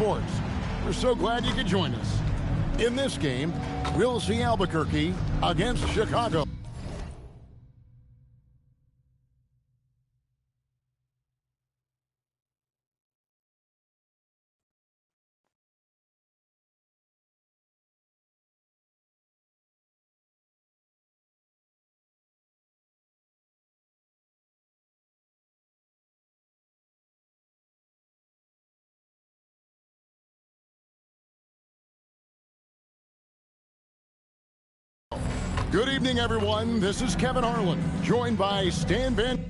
sports. We're so glad you could join us. In this game, we'll see Albuquerque against Chicago. Good evening, everyone. This is Kevin Harlan, joined by Stan Van.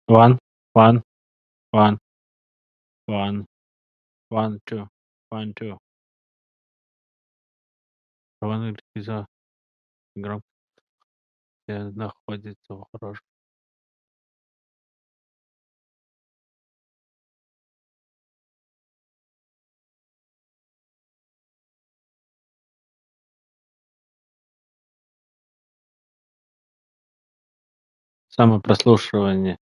One, one, one, one, one, 2, 1, 2. Роман Ильича громко находится в хорошем. Самопрослушивание.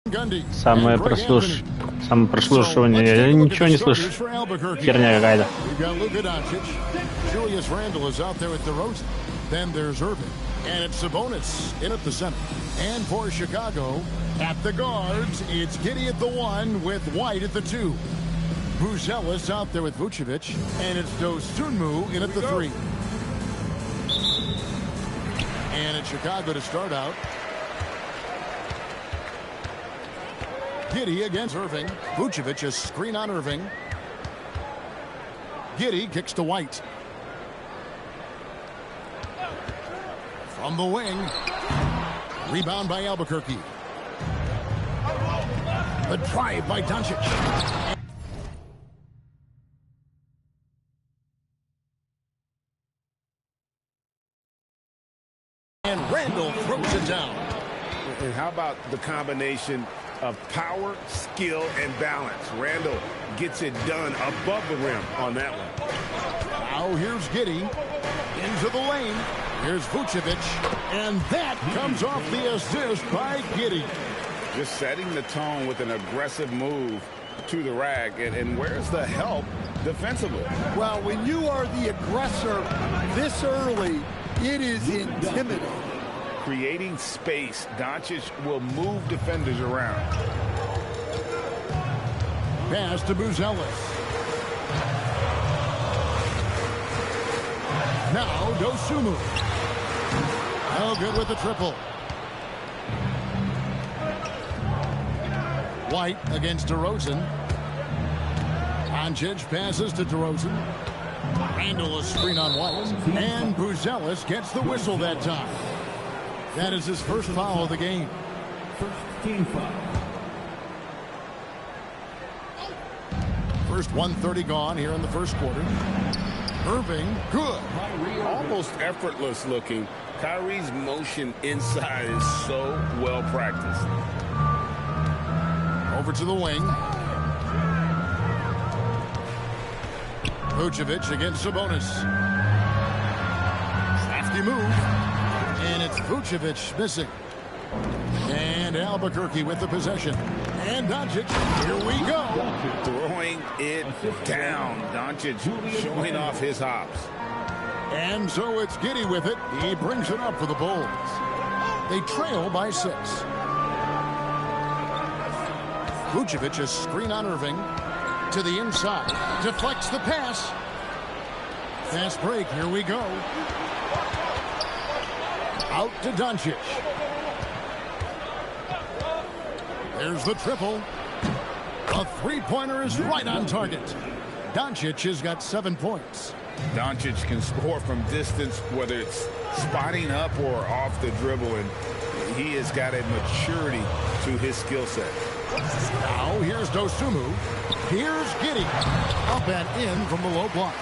Самопрослушивание. Я ничего не слышу. Херня какая-то. Then there's Irving, and it's Sabonis in at the center. And for Chicago, at the guards, it's Giddey at the 1 with White at the 2. Buzelis out there with Vucevic, and it's Dosunmu in at the 3. And it's Chicago to start out. Giddey against Irving. Vucevic a screen on Irving. Giddey kicks to White. From the wing. Rebound by Albuquerque. The drive by Doncic. And Randall throws it down. And how about the combination of power, skill, and balance? Randall gets it done above the rim on that one. Now here's Giddey into the lane. Here's Vucevic, and that comes off the assist by Giddey. Just setting the tone with an aggressive move to the rack. And where's the help defensively? Well, when you are the aggressor this early, it is intimidating. Creating space, Doncic will move defenders around. Pass to Buzelis. Now Dosunmu. No good with the triple. White against DeRozan. Doncic passes to DeRozan. Randall a screen on White. And Buzelis gets the whistle that time. That is his first foul of the game. First team foul. First 1:30 gone here in the first quarter. Irving, good. Almost effortless looking. Kyrie's motion inside is so well practiced. Over to the wing. Vucevic against Sabonis. Crafty move. And it's Vucevic missing. And Albuquerque with the possession. And Doncic, here we go. Throwing it down. Doncic showing off his hops. And so it's Giddey with it. He brings it up for the Bulls. They trail by 6. Vucevic, a screen on Irving. To the inside. Deflects the pass. Fast break. Here we go. Out to Doncic. There's the triple. A three-pointer is right on target. Doncic has got 7 points. Doncic can score from distance, whether it's spotting up or off the dribble, and he has got a maturity to his skill set. Now here's Dosunmu. Here's Giddey. Up and in from the low block.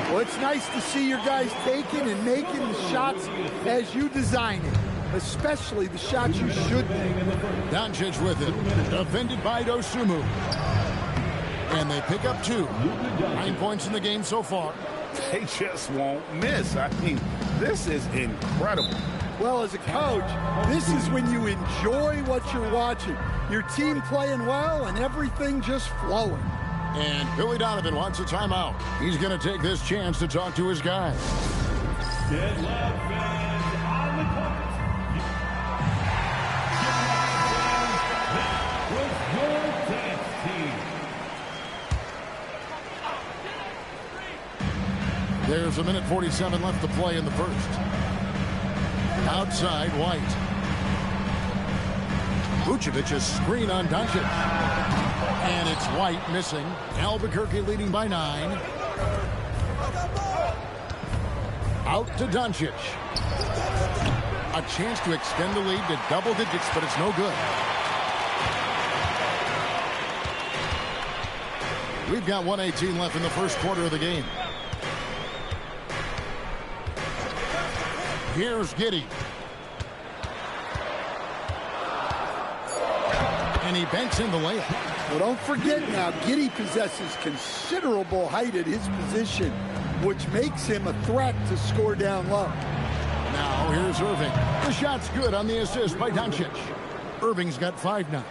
Well, it's nice to see your guys taking and making the shots as you design it, especially the shots you should make. Doncic with it. Defended by Dosunmu. And they pick up 2. 9 points in the game so far. They just won't miss. I mean, this is incredible. Well, as a coach, this is when you enjoy what you're watching. Your team playing well and everything just flowing. And Billy Donovan wants a timeout. He's going to take this chance to talk to his guys. There's 1:47 left to play in the first. Outside, White. Vucevic, a screen on Doncic. And it's White missing. Albuquerque leading by 9. Out to Doncic. A chance to extend the lead to double digits, but it's no good. We've got 1:18 left in the first quarter of the game. Here's Giddey. And he banks in the layup. Well, don't forget now, Giddey possesses considerable height at his position, which makes him a threat to score down low. Now here's Irving. The shot's good on the assist by Doncic. Irving's got 5 now.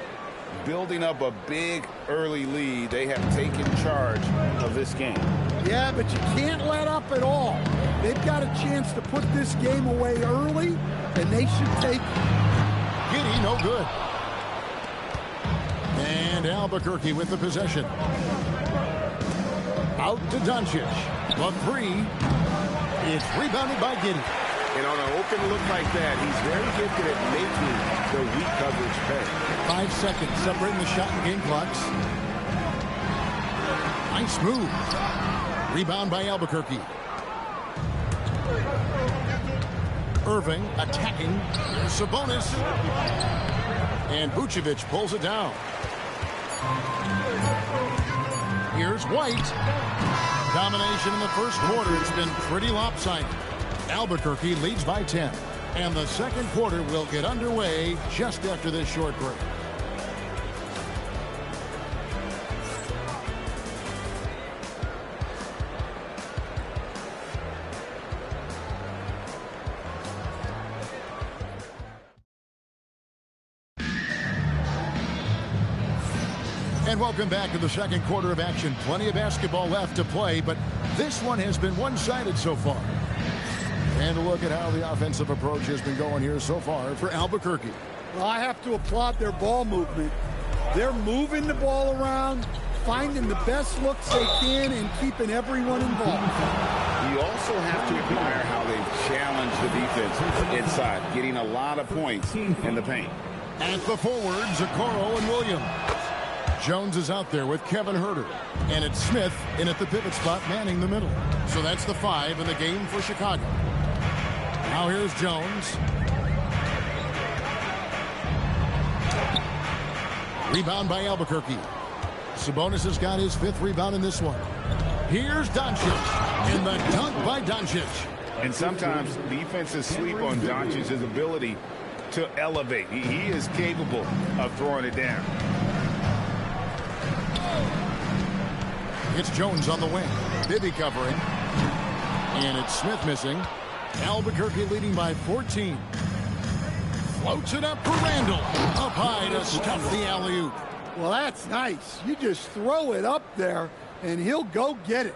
Building up a big early lead, they have taken charge of this game. Yeah, but you can't let up at all. They've got a chance to put this game away early, and they should take it. Giddey, no good. And Albuquerque with the possession. Out to Doncic. The 3. It's rebounded by Giddey. And on an open look like that, he's very gifted at making the weak coverage pay. 5 seconds separating the shot and game clocks. Nice move. Rebound by Albuquerque. Irving attacking. There's Sabonis. And Vucevic pulls it down. Here's White. Domination in the first quarter. It's been pretty lopsided. Albuquerque leads by 10. And the second quarter will get underway just after this short break. And welcome back to the second quarter of action. Plenty of basketball left to play, but this one has been one-sided so far. And a look at how the offensive approach has been going here so far for Albuquerque. Well, I have to applaud their ball movement. They're moving the ball around, finding the best looks they can, and keeping everyone involved. You also have to admire how they've challenged the defense inside, getting a lot of points in the paint. At the forwards, Okoro and Williams. Jones is out there with Kevin Huerter. And it's Smith in at the pivot spot, manning the middle. So that's the 5 in the game for Chicago. Now here's Jones. Rebound by Albuquerque. Sabonis has got his 5th rebound in this one. Here's Doncic. And the dunk by Doncic. And sometimes defenses sleep on Doncic's ability to elevate. He is capable of throwing it down. It's Jones on the wing. Bibby covering. And it's Smith missing. Albuquerque leading by 14. Floats it up for Randall. Up high to stuff the alley-oop. Well, that's nice. You just throw it up there, and he'll go get it.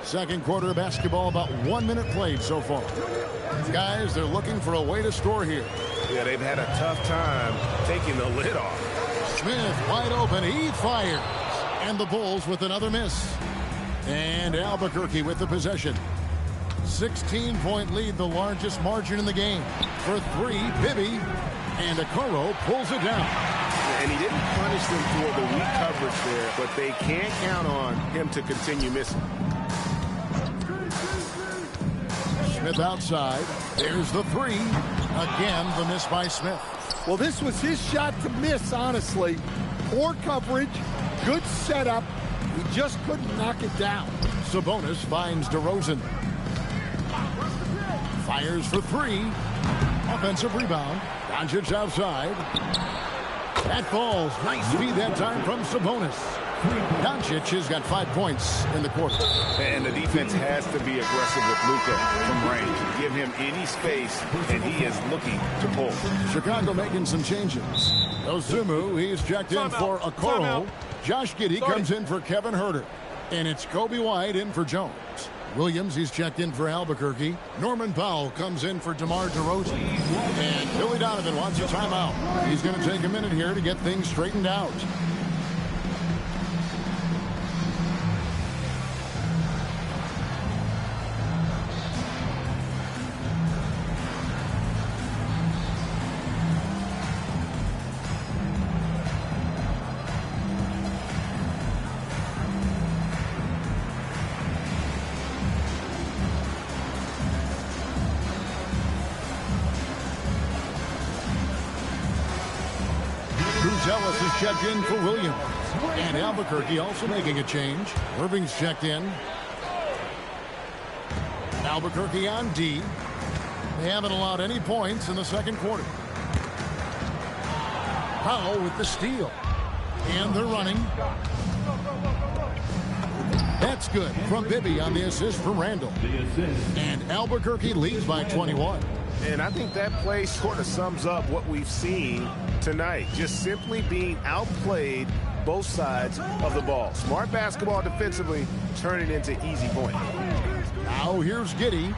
Second quarter of basketball, about 1 minute played so far. Guys, they're looking for a way to score here. Yeah, they've had a tough time taking the lid off. Smith wide open. He fires. And the Bulls with another miss. And Albuquerque with the possession. 16-point lead, the largest margin in the game. For three, Bibby. And Okoro pulls it down. And he didn't punish them for the weak coverage there, but they can't count on him to continue missing. Smith outside. There's the three. Again, the miss by Smith. Well, this was his shot to miss, honestly. Poor coverage, good setup. He just couldn't knock it down. Sabonis finds DeRozan. Fires for three. Offensive rebound. Doncic outside. That falls. Nice speed that time from Sabonis. Doncic has got 5 points in the quarter. And the defense has to be aggressive with Luka from range. Give him any space, and he is looking to pull. Chicago making some changes. Osumu, he's checked in for Okoro. Josh Giddey comes in for Kevin Huerter. And it's Kobe White in for Jones. Williams, he's checked in for Albuquerque. Norman Powell comes in for DeMar DeRozan. And Billy Donovan wants a timeout. He's going to take a minute here to get things straightened out. Ellis is checked in for Williams. And Albuquerque also making a change. Irving's checked in. Albuquerque on D. They haven't allowed any points in the second quarter. Powell with the steal. And they're running. That's good from Bibby on the assist for Randall. And Albuquerque leads by 21. And I think that play sort of sums up what we've seen tonight. Just simply being outplayed both sides of the ball. Smart basketball defensively, turning into easy points. Now here's Giddey.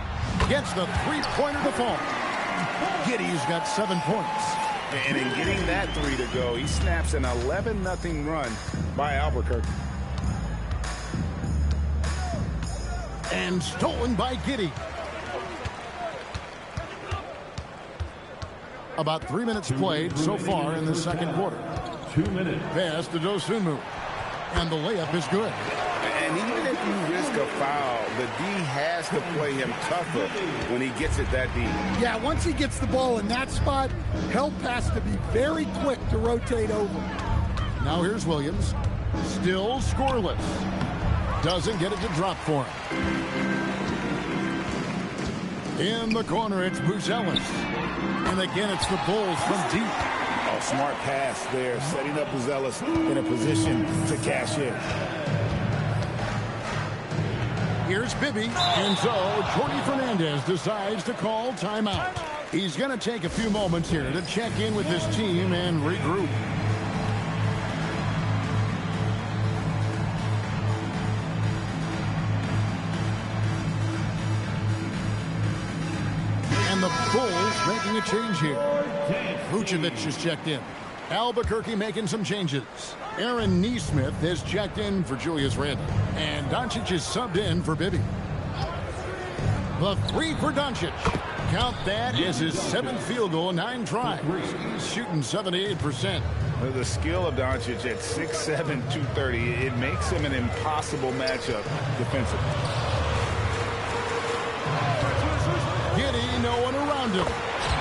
Gets the three-pointer to fall. Giddey's got 7 points. And in getting that three to go, he snaps an 11-0 run by Albuquerque. And stolen by Giddey. About 3 minutes played so far in the second quarter. 2 minutes. Pass to Dosunmu. And the layup is good. And even if you risk a foul, the D has to play him tougher when he gets it that deep. Yeah, once he gets the ball in that spot, help has to be very quick to rotate over. Now here's Williams. Still scoreless. Doesn't get it to drop for him. In the corner, it's Buzelis. And again, it's the Bulls from deep. Oh, smart pass there, setting up Buzelis in a position to cash in. Here's Bibby. And so, Jordi Fernandez decides to call timeout. He's going to take a few moments here to check in with his team and regroup. And the Bulls making a change here. Vucevic is checked in. Albuquerque making some changes. Aaron Nesmith has checked in for Julius Randle. And Doncic is subbed in for Bibby. The three for Doncic. Count that as his 7th field goal, 9 tries. He's shooting 78%. The skill of Doncic at 6'7", 230, it makes him an impossible matchup defensively. Giddey, no one around him.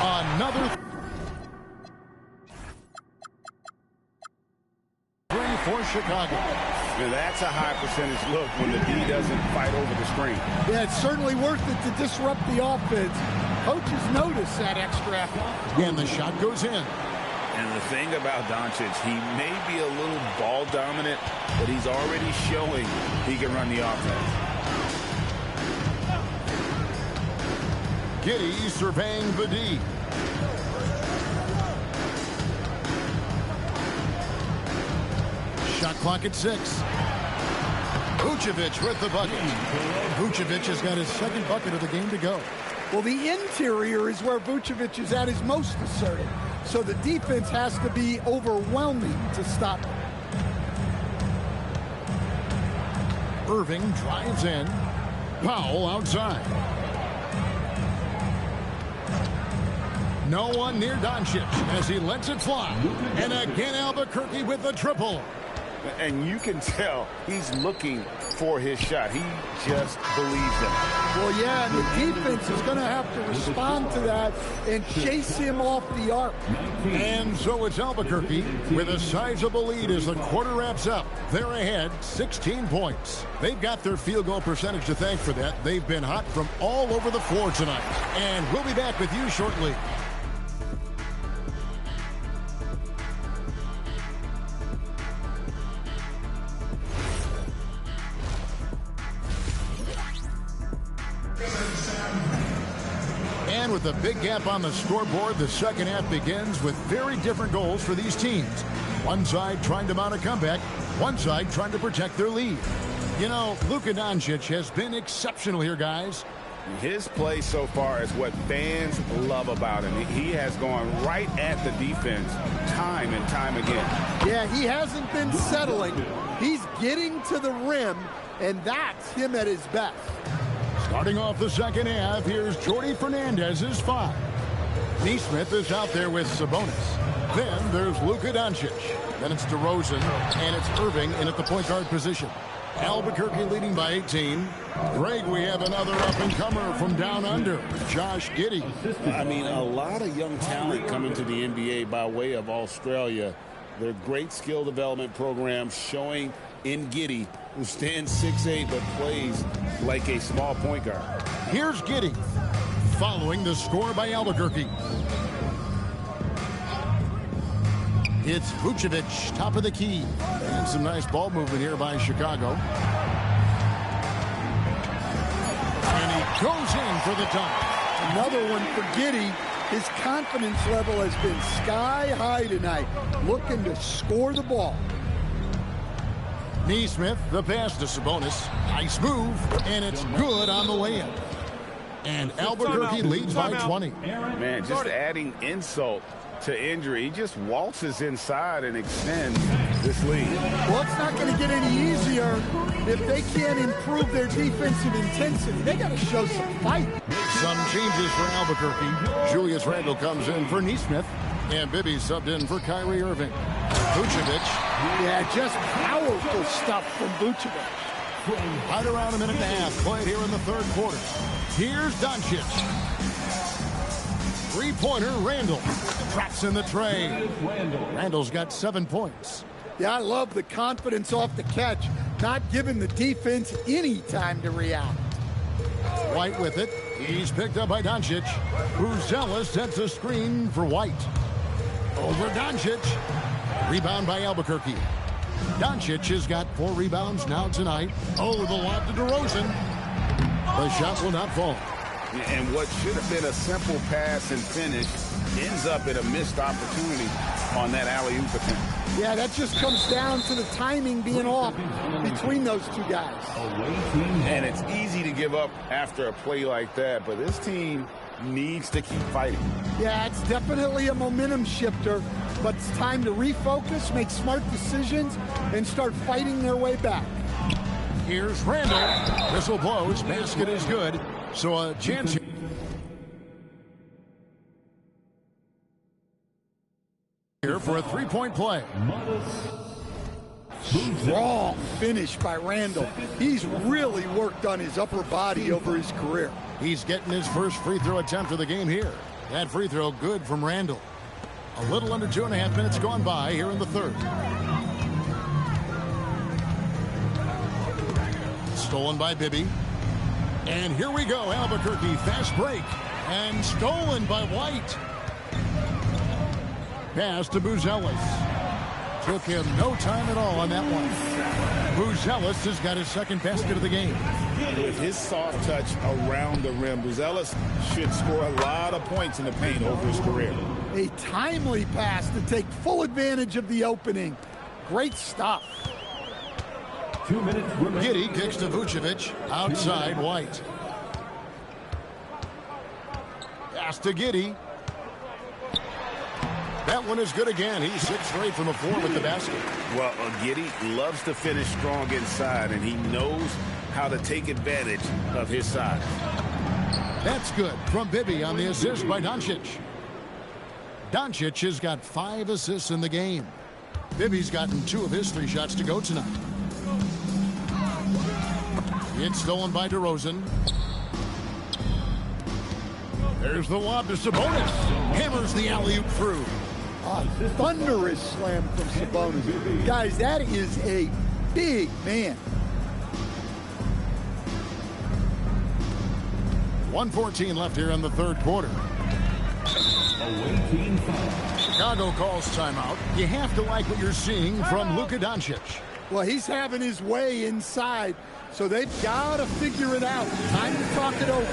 Another three for Chicago. Now that's a high percentage look when the D doesn't fight over the screen. Yeah, it's certainly worth it to disrupt the offense. Coaches notice that extra effort. And the shot goes in. And the thing about Doncic, he may be a little ball dominant, but he's already showing he can run the offense. Giddey surveying the D. Shot clock at 6. Vucevic with the bucket. Vucevic has got his second bucket of the game to go. Well, the interior is where Vucevic is at his most assertive. So the defense has to be overwhelming to stop him. Irving drives in. Powell outside. No one near Doncic as he lets it fly. And again, Albuquerque with the triple. And you can tell he's looking for his shot. He just believes in it. Well, yeah, the defense is going to have to respond to that and chase him off the arc. And so it's Albuquerque with a sizable lead as the quarter wraps up. They're ahead 16 points. They've got their field goal percentage to thank for that. They've been hot from all over the floor tonight. And we'll be back with you shortly. And with a big gap on the scoreboard, the second half begins with very different goals for these teams. One side trying to mount a comeback, one side trying to protect their lead. You know, Luka Doncic has been exceptional here, guys. His play so far is what fans love about him. He has gone right at the defense time and time again. Yeah, he hasn't been settling. He's getting to the rim, and that's him at his best. Starting off the second half, here's Jordi Fernandez's 5. Neesmith is out there with Sabonis. Then there's Luka Doncic. Then it's DeRozan, and it's Irving in at the point guard position. Albuquerque leading by 18. Greg, we have another up-and-comer from down under, Josh Giddey. I mean, a lot of young talent coming to the NBA by way of Australia. Their great skill development programs showing in Giddey, who stands 6'8", but plays like a small point guard. Here's Giddey, following the score by Albuquerque. It's Vucevic, top of the key. And some nice ball movement here by Chicago. And he goes in for the dunk. Another one for Giddey. His confidence level has been sky high tonight, looking to score the ball. Neesmith, the pass to Sabonis. Nice move, and it's good on the way in. And Albuquerque leads by 20. Man, just adding insult to injury. He just waltzes inside and extends this lead. Well, it's not going to get any easier if they can't improve their defensive intensity. They got to show some fight. Some changes for Albuquerque. Julius Randle comes in for Neesmith, and Bibby subbed in for Kyrie Irving. Vucevic. Yeah, just powerful stuff from Vucevic. Right around a minute and a half played here in the third quarter. Here's Doncic. Three-pointer, Randle. Traps in the tray. Randle's got 7 points. Yeah, I love the confidence off the catch, not giving the defense any time to react. White with it. He's picked up by Doncic. Bruzelis sets a screen for White. Over Doncic. Rebound by Albuquerque. Doncic has got 4 rebounds now tonight. Oh, the lob to DeRozan. The shot will not fall. And what should have been a simple pass and finish ends up in a missed opportunity on that alley-oop attempt. Yeah, that just comes down to the timing being off between those two guys. And it's easy to give up after a play like that, but this team needs to keep fighting. Yeah, it's definitely a momentum shifter, but it's time to refocus, make smart decisions, and start fighting their way back. Here's Randle. Whistle blows. Basket is good. So a chance here for a three-point play. Strong finish by Randle. He's really worked on his upper body over his career. He's getting his first free throw attempt of the game here. That free throw good from Randle. A little under 2.5 minutes gone by here in the third. Stolen by Bibby. And here we go, Albuquerque, fast break. And stolen by White. Pass to Buzelis. Took him no time at all on that one. Buzelis has got his second basket of the game. With his soft touch around the rim, Buzelis should score a lot of points in the paint over his career. A timely pass to take full advantage of the opening. Great stuff. 2 minutes remaining. Giddy kicks to Vucevic. Outside White. Pass to Giddy. That one is good again. He's 6 straight from the floor with the basket. Well, Giddy loves to finish strong inside, and he knows how to take advantage of his size. That's good from Bibby on the assist by Doncic. Doncic has got 5 assists in the game. Bibby's gotten 2 of his 3 shots to go tonight. It's stolen by DeRozan. There's the lob to Sabonis. Hammers the alley-oop through. A thunderous slam from Sabonis. Guys, that is a big man. 1:14 left here in the third quarter. Away team foul. Chicago calls timeout. You have to like what you're seeing from Luka Doncic. Well, he's having his way inside, so they've got to figure it out. Time to talk it over.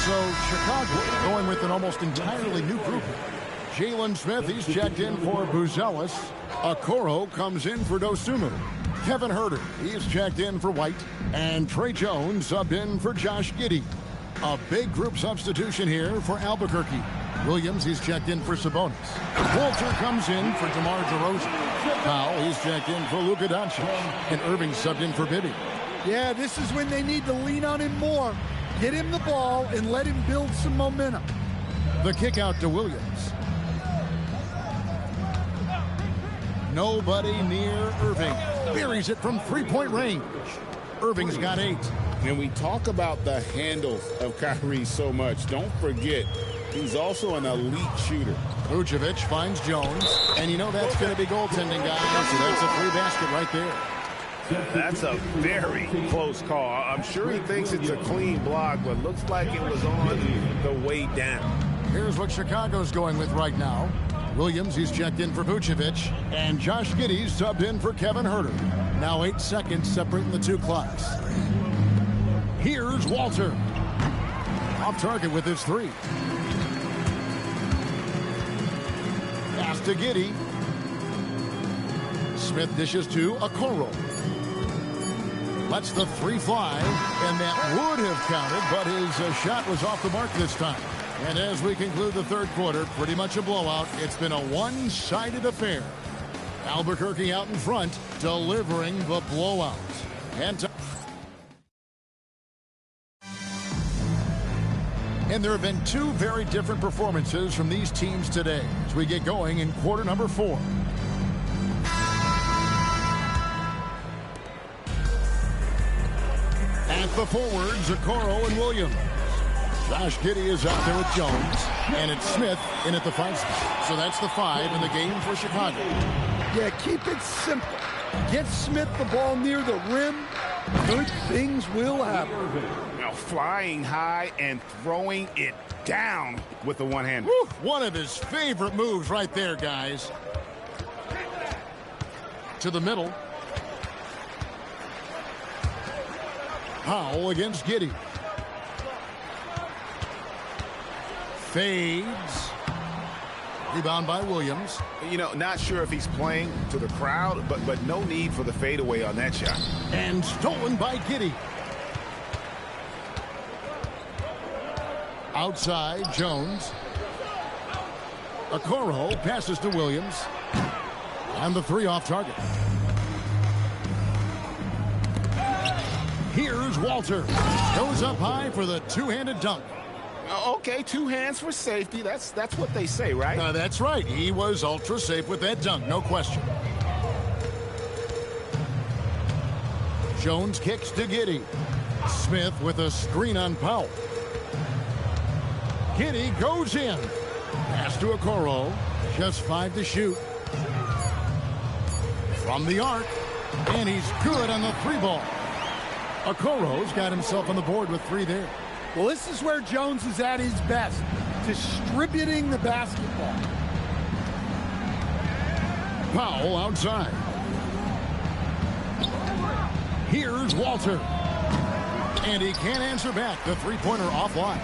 So Chicago going with an almost entirely new group. Jalen Smith, he's checked in for Buzelis. Okoro comes in for Dosunmu. Kevin Huerter, he's checked in for White. And Trey Jones subbed in for Josh Giddey. A big group substitution here for Albuquerque. Williams, he's checked in for Sabonis. Walter comes in for DeMar DeRozan. Powell, he's checked in for Luka Doncic. And Irving subbed in for Bibby. Yeah, this is when they need to lean on him more. Get him the ball and let him build some momentum. The kick out to Williams. Nobody near Irving. Buries it from three-point range. Irving's got 8. And we talk about the handles of Kyrie so much. Don't forget, he's also an elite shooter. Vucevic finds Jones. And you know that's going to be goaltending, guys. So that's a free basket right there. That's a very close call. I'm sure he thinks it's a clean block, but looks like it was on the way down. Here's what Chicago's going with right now. Williams, he's checked in for Vucevic. And Josh Giddey's subbed in for Kevin Huerter. Now 8 seconds separating the 2 clocks. Here's Walter. Off target with his 3. Pass to Giddey. Smith dishes to Okoro. Lets the 3 fly, and that would have counted, but his shot was off the mark this time. And as we conclude the third quarter, pretty much a blowout. It's been a one-sided affair. Albuquerque out in front, delivering the blowout. And there have been 2 very different performances from these teams today as we get going in quarter number 4. At the forwards, Okoro and Williams. Josh Giddey is out there with Jones. And it's Smith in at the 5 spot. So that's the 5 in the game for Chicago. Yeah, keep it simple. Get Smith the ball near the rim. Good things will happen. Now flying high and throwing it down with the one-hander. One of his favorite moves right there, guys. To the middle. Powell against Giddey. Fades. Rebound by Williams. You know, not sure if he's playing to the crowd, but no need for the fadeaway on that shot. And stolen by Giddey. Outside, Jones. Okoro passes to Williams. And the 3 off target. Here's Walter. Goes up high for the 2-handed dunk. Okay, 2 hands for safety. That's what they say, right? That's right. He was ultra safe with that dunk, no question. Jones kicks to Giddey. Smith with a screen on Powell. Giddey goes in. Pass to Okoro. Just 5 to shoot. From the arc. And he's good on the 3-ball. Okoro's got himself on the board with 3 there. Well, this is where Jones is at his best, distributing the basketball. Powell outside. Here's Walter. And he can't answer back. The 3-pointer offline.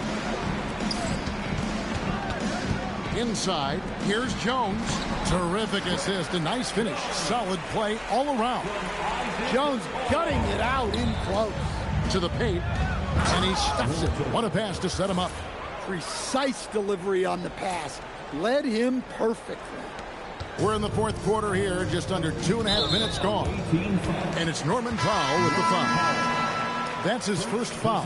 Inside, here's Jones. Terrific assist, a nice finish. Solid play all around. Jones gutting it out in close. To the paint, and he stuffs it. What a pass to set him up. Precise delivery on the pass. Led him perfectly. We're in the 4th quarter here, just under 2.5 minutes gone. And it's Norman Powell with the foul. That's his first foul.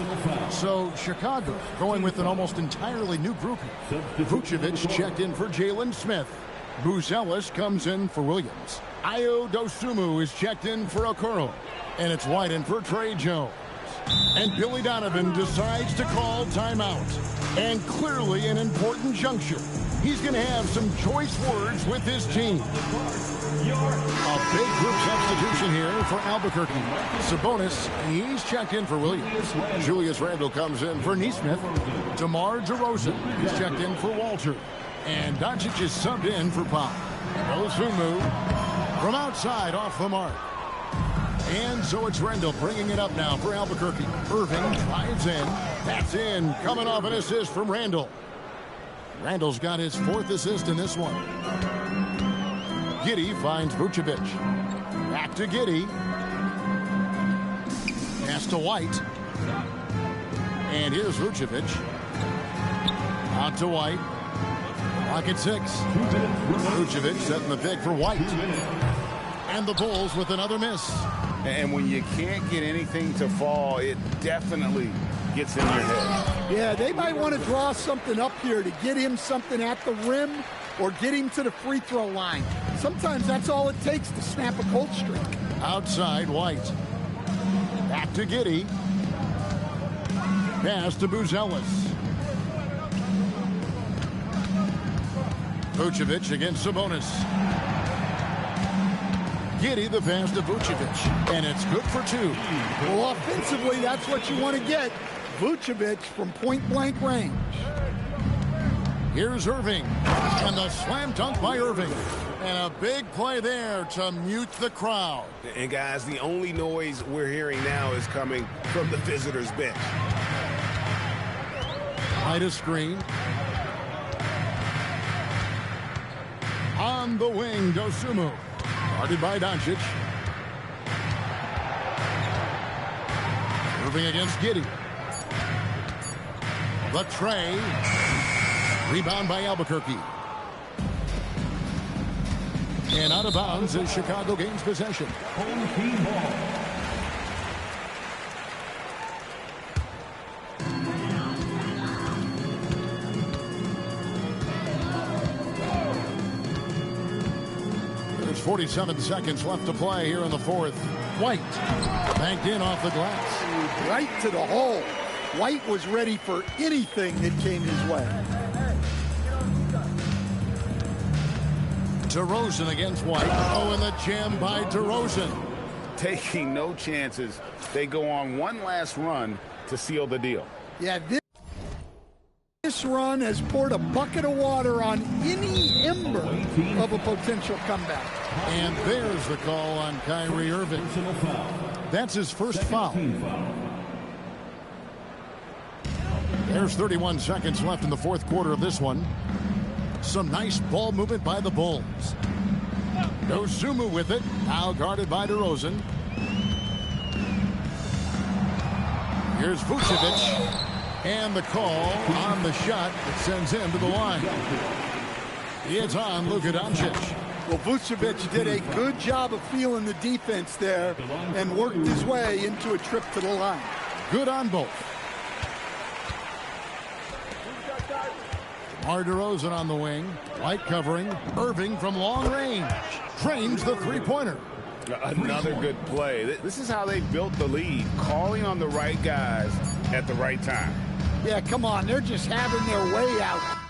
So Chicago going with an almost entirely new grouping. Vucevic checked in for Jalen Smith. Buzelis comes in for Williams. Ayo Dosunmu is checked in for Okoro. And it's White in for Trey Jones. And Billy Donovan decides to call timeout. And clearly an important juncture. He's going to have some choice words with his team. A big group substitution here for Albuquerque. Sabonis, he's checked in for Williams. Julius Randle comes in for Nesmith. DeMar DeRozan, he's checked in for Walter. And Doncic is subbed in for Pop. Dosunmu from outside off the mark. And so it's Randle bringing it up now for Albuquerque. Irving drives in. That's in. Coming off an assist from Randle. Randle's got his 4th assist in this one. Giddey finds Vucevic. Back to Giddey. Pass to White. And here's Vucevic. Out to White. Clock at 6. Vucevic setting the pick for White. And the Bulls with another miss. And when you can't get anything to fall, it definitely gets in your head. Yeah, they might want to draw something up here to get him something at the rim or get him to the free throw line. Sometimes that's all it takes to snap a cold streak. Outside, White. Back to Giddey. Pass to Buzelis. Vucevic against Sabonis. Giddey the pass to Vucevic. And it's good for 2. Well, offensively, that's what you want to get. Vucevic from point-blank range. Here's Irving. And the slam dunk by Irving. And a big play there to mute the crowd. And guys, the only noise we're hearing now is coming from the visitors' bench. Hide a screen. On the wing, Dosunmu. Guarded by Doncic. Irving against Giddey. The tray. Rebound by Albuquerque. And out of bounds as Chicago gains possession. Home team ball. There's 47 seconds left to play here in the 4th. White banked in off the glass. Right to the hole. White was ready for anything that came his way. DeRozan against White. Oh, and the jam by DeRozan. Taking no chances. They go on one last run to seal the deal. Yeah, this run has poured a bucket of water on any ember of a potential comeback. And there's the call on Kyrie Irving. That's his first foul. There's 31 seconds left in the 4th quarter of this one. Some nice ball movement by the Bulls. Dosunmu with it. Now guarded by DeRozan. Here's Vucevic. And the call on the shot that sends him to the line. It's on Luka Doncic. Well, Vucevic did a good job of feeling the defense there and worked his way into a trip to the line. Good on both. DeMar DeRozan on the wing. White covering. Irving from long range. Drains the 3-pointer. Another good play. This is how they built the lead, calling on the right guys at the right time. Yeah, come on. They're just having their way out.